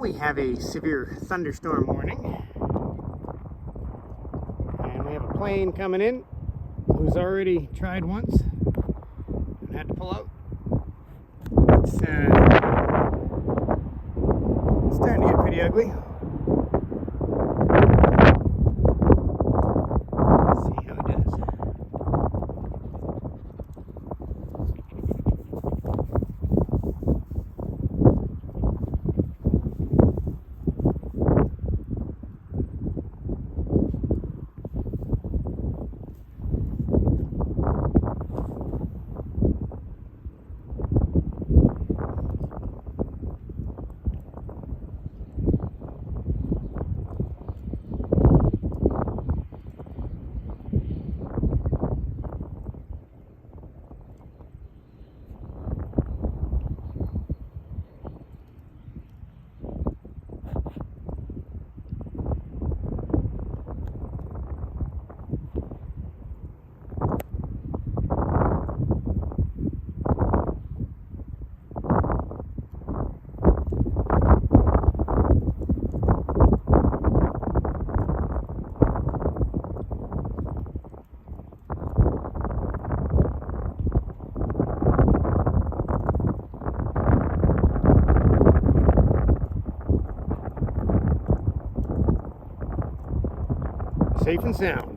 We have a severe thunderstorm warning, and we have a plane coming in who's already tried once and had to pull out. It's starting to get pretty ugly. Let's see how it does. Safe and sound.